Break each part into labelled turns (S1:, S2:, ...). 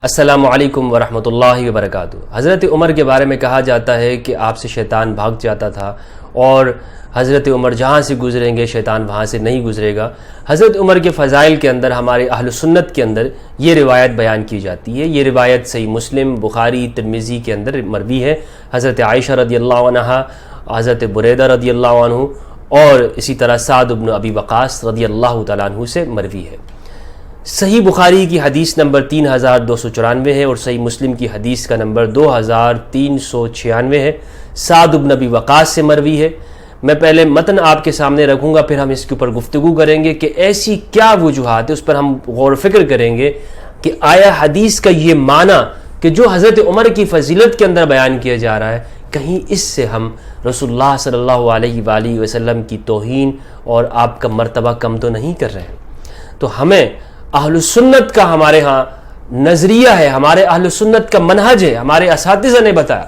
S1: السلام علیکم ورحمۃ اللہ وبرکاتہ۔ حضرت عمر کے بارے میں کہا جاتا ہے کہ آپ سے شیطان بھاگ جاتا تھا اور حضرت عمر جہاں سے گزریں گے شیطان وہاں سے نہیں گزرے گا۔ حضرت عمر کے فضائل کے اندر ہمارے اہل سنت کے اندر یہ روایت بیان کی جاتی ہے۔ یہ روایت صحیح مسلم، بخاری، ترمذی کے اندر مروی ہے۔ حضرت عائشہ رضی اللہ عنہا، حضرت بریدہ رضی اللہ عنہ اور اسی طرح سعد بن ابی وقاص رضی اللہ تعالیٰ عنہ سے مروی ہے۔ صحیح بخاری کی حدیث نمبر 3294 ہے اور صحیح مسلم کی حدیث کا نمبر 2396 ہے۔ سعد بن ابی وقاص سے مروی ہے۔ میں پہلے متن آپ کے سامنے رکھوں گا، پھر ہم اس کے اوپر گفتگو کریں گے کہ ایسی کیا وجوہات ہے، اس پر ہم غور و فکر کریں گے کہ آیا حدیث کا یہ معنی کہ جو حضرت عمر کی فضیلت کے اندر بیان کیا جا رہا ہے، کہیں اس سے ہم رسول اللہ صلی اللہ علیہ وآلہ وسلم کی توہین اور آپ کا مرتبہ کم تو نہیں کر رہے ہیں۔ تو ہمیں اہل سنت کا ہمارے ہاں نظریہ ہے، ہمارے اہل سنت کا منہج ہے، ہمارے اساتذہ نے بتایا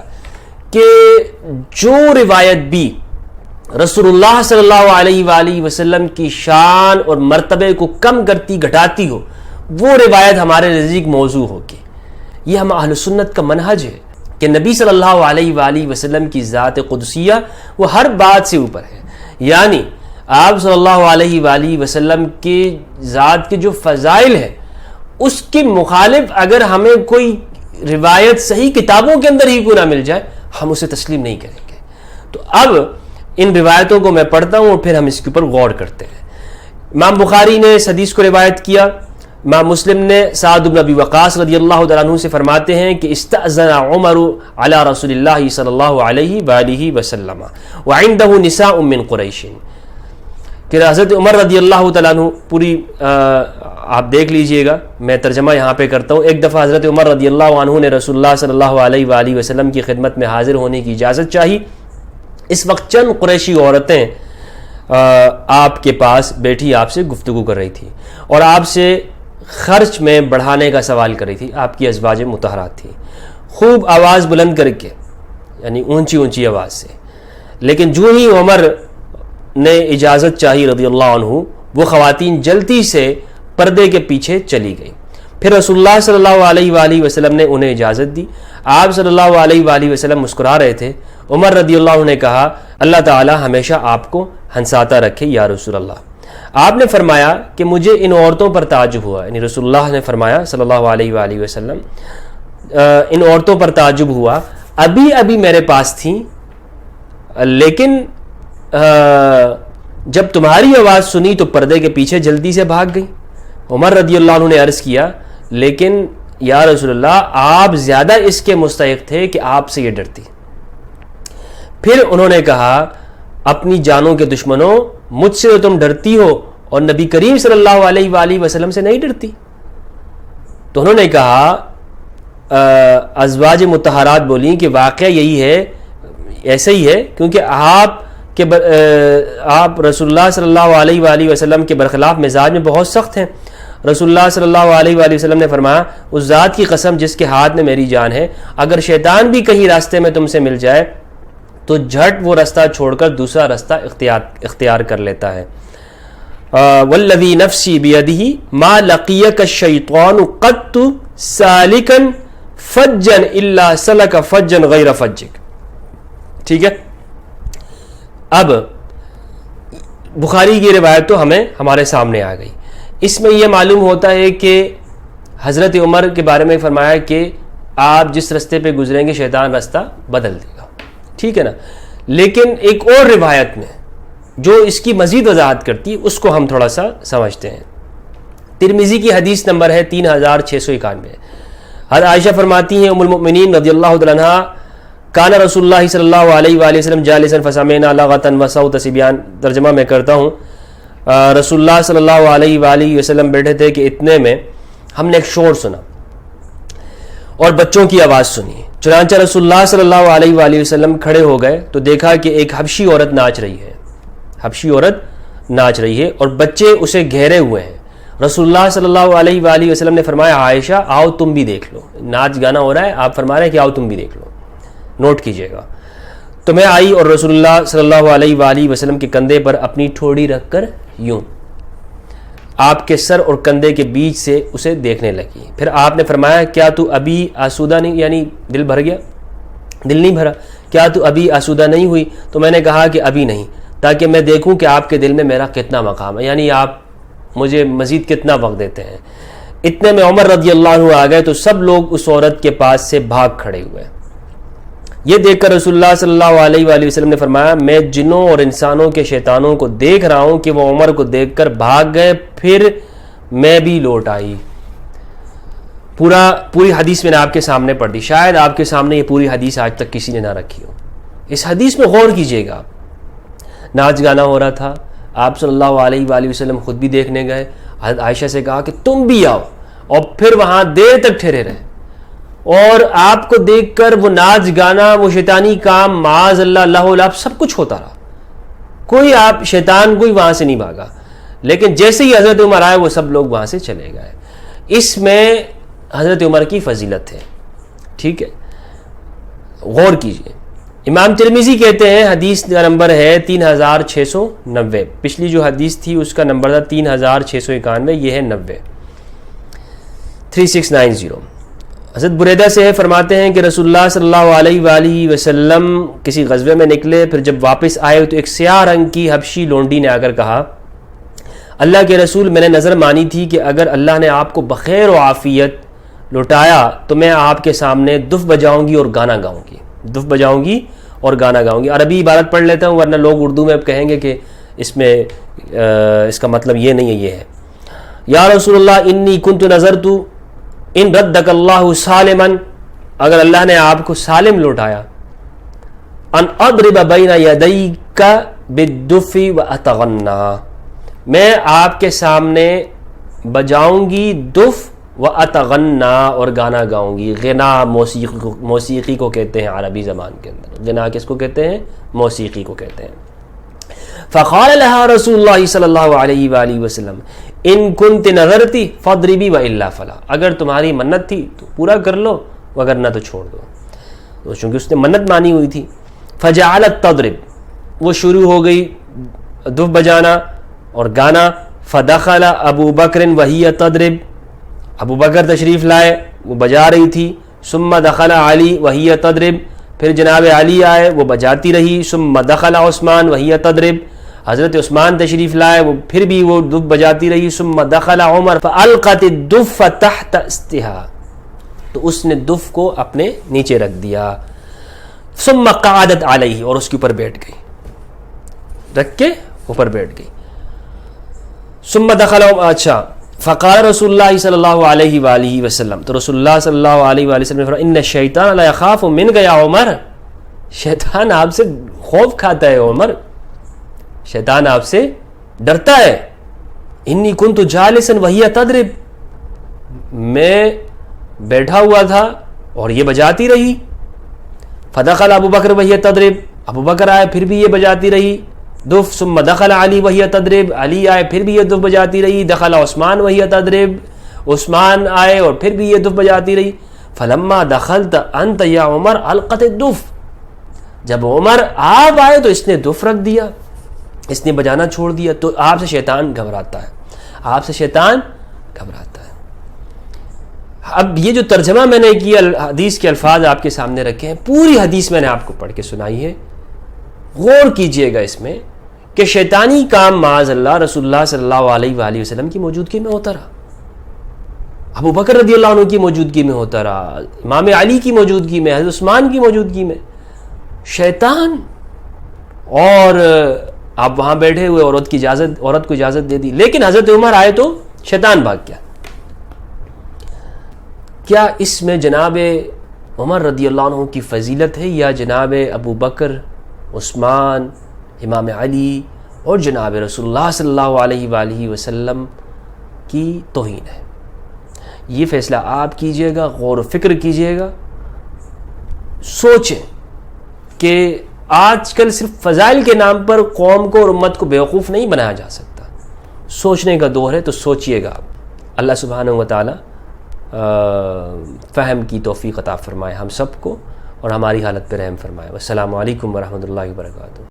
S1: کہ جو روایت بھی رسول اللہ صلی اللہ علیہ وآلہ وسلم کی شان اور مرتبے کو کم کرتی گھٹاتی ہو، وہ روایت ہمارے نزدیک موضوع ہوگی۔ یہ ہم اہل سنت کا منہج ہے کہ نبی صلی اللہ علیہ وآلہ وسلم کی ذات قدسیہ وہ ہر بات سے اوپر ہے، یعنی آپ صلی اللہ علیہ وآلہ وسلم کی ذات کے جو فضائل ہیں اس کے مخالف اگر ہمیں کوئی روایت صحیح کتابوں کے اندر ہی کو نہ مل جائے، ہم اسے تسلیم نہیں کریں گے۔ تو اب ان روایتوں کو میں پڑھتا ہوں اور پھر ہم اس کے اوپر غور کرتے ہیں۔ امام بخاری نے اس حدیث کو روایت کیا، امام مسلم نے سعد بن ابی وقاص رضی اللہ تعالیٰ عنہ سے فرماتے ہیں کہ استأذن عمر علی رسول اللہ صلی اللہ علیہ وآلہ وسلم وعندہ نساء من قریش، کہ حضرت عمر رضی اللہ تعالیٰ عنہ پوری آپ دیکھ لیجئے گا، میں ترجمہ یہاں پہ کرتا ہوں۔ ایک دفعہ حضرت عمر رضی اللہ عنہ نے رسول اللہ صلی اللہ علیہ وآلہ وسلم کی خدمت میں حاضر ہونے کی اجازت چاہی۔ اس وقت چند قریشی عورتیں آپ کے پاس بیٹھی آپ سے گفتگو کر رہی تھی اور آپ سے خرچ میں بڑھانے کا سوال کر رہی تھی۔ آپ کی ازواج مطہرات تھیں، خوب آواز بلند کر کے، یعنی اونچی اونچی آواز سے، لیکن جو ہی عمر نے اجازت چاہی رضی اللہ عنہ، وہ خواتین جلدی سے پردے کے پیچھے چلی گئی۔ پھر رسول اللہ صلی اللہ علیہ وآلہ وسلم نے انہیں اجازت دی۔ آپ صلی اللہ علیہ وآلہ وسلم مسکرا رہے تھے۔ عمر رضی اللہ عنہ نے کہا، اللہ تعالی ہمیشہ آپ کو ہنساتا رکھے یا رسول اللہ۔ آپ نے فرمایا کہ مجھے ان عورتوں پر تعجب ہوا، یعنی رسول اللہ نے فرمایا صلی اللہ علیہ وآلہ وسلم، ان عورتوں پر تعجب ہوا، ابھی ابھی میرے پاس تھیں، لیکن جب تمہاری آواز سنی تو پردے کے پیچھے جلدی سے بھاگ گئی۔ عمر رضی اللہ عنہ نے عرض کیا، لیکن یا رسول اللہ آپ زیادہ اس کے مستحق تھے کہ آپ سے یہ ڈرتی۔ پھر انہوں نے کہا، اپنی جانوں کے دشمنوں، مجھ سے تم ڈرتی ہو اور نبی کریم صلی اللہ علیہ وآلہ وسلم سے نہیں ڈرتی؟ تو انہوں نے کہا، ازواج مطہرات بولیں کہ واقعہ یہی ہے، ایسا ہی ہے، کیونکہ آپ رسول اللہ صلی اللہ علیہ وآلہ وسلم کے برخلاف مزاج میں بہت سخت ہیں۔ رسول اللہ صلی اللہ علیہ وآلہ وسلم نے فرمایا، اس ذات کی قسم جس کے ہاتھ میں میری جان ہے، اگر شیطان بھی کہیں راستے میں تم سے مل جائے تو جھٹ وہ راستہ چھوڑ کر دوسرا راستہ اختیار کر لیتا ہے۔ والذی نفسی بیدہ ما لقیک الشیطان قط سالکا فجا الا سلک فجا غیر فجک۔ ٹھیک ہے، اب بخاری کی روایت تو ہمارے سامنے آ گئی۔ اس میں یہ معلوم ہوتا ہے کہ حضرت عمر کے بارے میں فرمایا کہ آپ جس رستے پہ گزریں گے شیطان راستہ بدل دے گا، ٹھیک ہے نا۔ لیکن ایک اور روایت میں جو اس کی مزید وضاحت کرتی ہے اس کو ہم تھوڑا سا سمجھتے ہیں۔ ترمذی کی حدیث نمبر ہے 3691۔ حضرت عائشہ فرماتی ہیں، ام المؤمنین رضی اللہ تعالیٰ عنہا، کان رسول اللہ صلی اللہ علیہ وآلہ وسلم جالسا فسمعنا لغتا وصوت صبیان۔ ترجمہ میں کرتا ہوں، رسول اللہ صلی اللہ علیہ وآلہ وسلم بیٹھے تھے کہ اتنے میں ہم نے ایک شور سنا اور بچوں کی آواز سنی۔ چنانچہ رسول اللہ صلی اللہ علیہ وآلہ وسلم کھڑے ہو گئے تو دیکھا کہ ایک حبشی عورت ناچ رہی ہے اور بچے اسے گھیرے ہوئے ہیں۔ رسول اللہ صلی اللہ علیہ وآلہ وسلم نے فرمایا، عائشہ آؤ تم بھی دیکھ لو، ناچ گانا ہو رہا ہے، آپ فرما رہے ہیں کہ آؤ تم بھی دیکھ لو، نوٹ کیجئے گا۔ تو میں آئی اور رسول اللہ صلی اللہ علیہ وآلہ وسلم کے کندھے پر اپنی ٹھوڑی رکھ کر یوں آپ کے سر اور کندھے کے بیچ سے اسے دیکھنے لگی. پھر آپ نے فرمایا کیا تو ابھی آسودہ نہیں, یعنی دل بھر گیا, دل نہیں بھرا, کیا تو ابھی آسودہ نہیں ہوئی؟ تو میں نے کہا کہ ابھی نہیں, تاکہ میں دیکھوں کہ آپ کے دل میں میرا کتنا مقام ہے, یعنی آپ مجھے مزید کتنا وقت دیتے ہیں. اتنے میں عمر رضی اللہ عنہ آ گئے تو سب لوگ اس عورت کے پاس سے بھاگ کھڑے ہوئے. یہ دیکھ کر رسول اللہ صلی اللہ علیہ وآلہ وسلم نے فرمایا میں جنوں اور انسانوں کے شیطانوں کو دیکھ رہا ہوں کہ وہ عمر کو دیکھ کر بھاگ گئے, پھر میں بھی لوٹ آئی. پوری حدیث میں نے آپ کے سامنے پڑھ دی. شاید آپ کے سامنے یہ پوری حدیث آج تک کسی نے نہ رکھی ہو. اس حدیث میں غور کیجئے گا. ناچ گانا ہو رہا تھا, آپ صلی اللہ علیہ وآلہ وسلم خود بھی دیکھنے گئے. حضرت عائشہ سے کہا کہ تم بھی آؤ, اور پھر وہاں دیر تک ٹھہرے رہے, اور آپ کو دیکھ کر وہ ناچ گانا, وہ شیطانی کام, معاذ اللہ, اللہ اللہ, سب کچھ ہوتا رہا. کوئی آپ شیطان کوئی وہاں سے نہیں بھاگا. لیکن جیسے ہی حضرت عمر آئے وہ سب لوگ وہاں سے چلے گئے. اس میں حضرت عمر کی فضیلت ہے. ٹھیک ہے, غور کیجئے. امام ترمذی کہتے ہیں حدیث کا نمبر ہے 3690. پچھلی جو حدیث تھی اس کا نمبر تھا 3691, یہ ہے 90, 3690. حضرت بریدہ سے فرماتے ہیں کہ رسول اللہ صلی اللہ علیہ وآلہ وسلم کسی غزوے میں نکلے, پھر جب واپس آئے تو ایک سیاہ رنگ کی حبشی لونڈی نے آ کر کہا اللہ کے رسول, میں نے نظر مانی تھی کہ اگر اللہ نے آپ کو بخیر و عافیت لوٹایا تو میں آپ کے سامنے دف بجاؤں گی اور گانا گاؤں گی. دف بجاؤں گی اور گانا گاؤں گی. عربی عبارت پڑھ لیتا ہوں ورنہ لوگ اردو میں کہیں گے کہ اس میں اس کا مطلب یہ نہیں ہے, یہ ہے یا رسول اللہ انی کنت نظرت ان ردک اللہ سالما, اگر اللہ نے آپ کو سالم لوٹایا, ان اضرب بین یدیک بالدف واتغنى, میں آپ کے سامنے بجاؤں گی دف واتغنى اور گانا گاؤں گی. غنا موسیقی کو کہتے ہیں عربی زبان کے اندر. غنا کس کو کہتے ہیں؟ موسیقی کو کہتے ہیں. فقال لها رسول اللہ صلی اللہ علیہ وآلہ وسلم ان کنت نظرتی فاضربی والا فلا, اگر تمہاری منت تھی تو پورا کر لو, وگرنہ تو چھوڑ دو. تو چونکہ اس نے منت مانی ہوئی تھی. فجعلت تضرب, وہ شروع ہو گئی دف بجانا اور گانا. فدخل ابو بکر وہی تضرب, ابو بکر تشریف لائے, وہ بجا رہی تھی. ثم دخل علی وہی تضرب, پھر جناب علی آئے, وہ بجاتی رہی. ثم دخل عثمان وہی تضرب, حضرت عثمان تشریف لائے, وہ پھر بھی وہ دف بجاتی رہی. ثم دخل عمر فالقت الدف تحت استها, تو اس نے دف کو اپنے نیچے رکھ دیا. ثم قعدت علیہ, اور اس کے اوپر بیٹھ گئی, رکھ کے اوپر بیٹھ گئی. ثم دخل, اچھا, فقال رسول اللہ صلی اللہ علیہ وآلہ وسلم, تو رسول اللہ صلی اللہ علیہ وآلہ وسلم نے فرمایا ان الشیطان لا یخاف منک یا عمر, شیطان آپ سے خوف کھاتا ہے عمر, شیطان آپ سے ڈرتا ہے. انی کنت جالسا وہی تضرب, میں بیٹھا ہوا تھا اور یہ بجاتی رہی. فدخل ابو بکر وہی تضرب, ابو بکر آئے پھر بھی یہ بجاتی رہی دف. ثم دخل علی وہی تضرب, علی آئے پھر بھی یہ دف بجاتی رہی. دخل عثمان وہی تضرب, عثمان آئے اور پھر بھی یہ دف بجاتی رہی. فلما دخلت انت یا عمر القت الدف, جب عمر آپ آئے تو اس نے دف رکھ دیا, اس نے بجانا چھوڑ دیا. تو آپ سے شیطان گھبراتا ہے, آپ سے شیطان گھبراتا ہے. اب یہ جو ترجمہ میں نے کیا, حدیث کے الفاظ آپ کے سامنے رکھے ہیں, پوری حدیث میں نے آپ کو پڑھ کے سنائی ہے. غور کیجئے گا اس میں کہ شیطانی کام معاذ اللہ رسول اللہ صلی اللہ علیہ وآلہ وسلم کی موجودگی میں ہوتا رہا, ابو بکر رضی اللہ عنہ کی موجودگی میں ہوتا رہا, امام علی کی موجودگی میں, حضرت عثمان کی موجودگی میں. شیطان, اور آپ وہاں بیٹھے ہوئے, عورت کو اجازت دے دی. لیکن حضرت عمر آئے تو شیطان بھاگ گیا. کیا اس میں جناب عمر رضی اللہ عنہ کی فضیلت ہے, یا جناب ابو بکر, عثمان, امام علی اور جناب رسول اللہ صلی اللہ علیہ وآلہ وسلم کی توہین ہے؟ یہ فیصلہ آپ کیجئے گا, غور و فکر کیجئے گا. سوچیں کہ آج کل صرف فضائل کے نام پر قوم کو اور امت کو بیوقوف نہیں بنایا جا سکتا. سوچنے کا دور ہے, تو سوچئے گا. اللہ سبحانہ و تعالی فہم کی توفیق عطا فرمائے ہم سب کو, اور ہماری حالت پہ رحم فرمائے. والسلام علیکم ورحمۃ اللہ وبرکاتہ.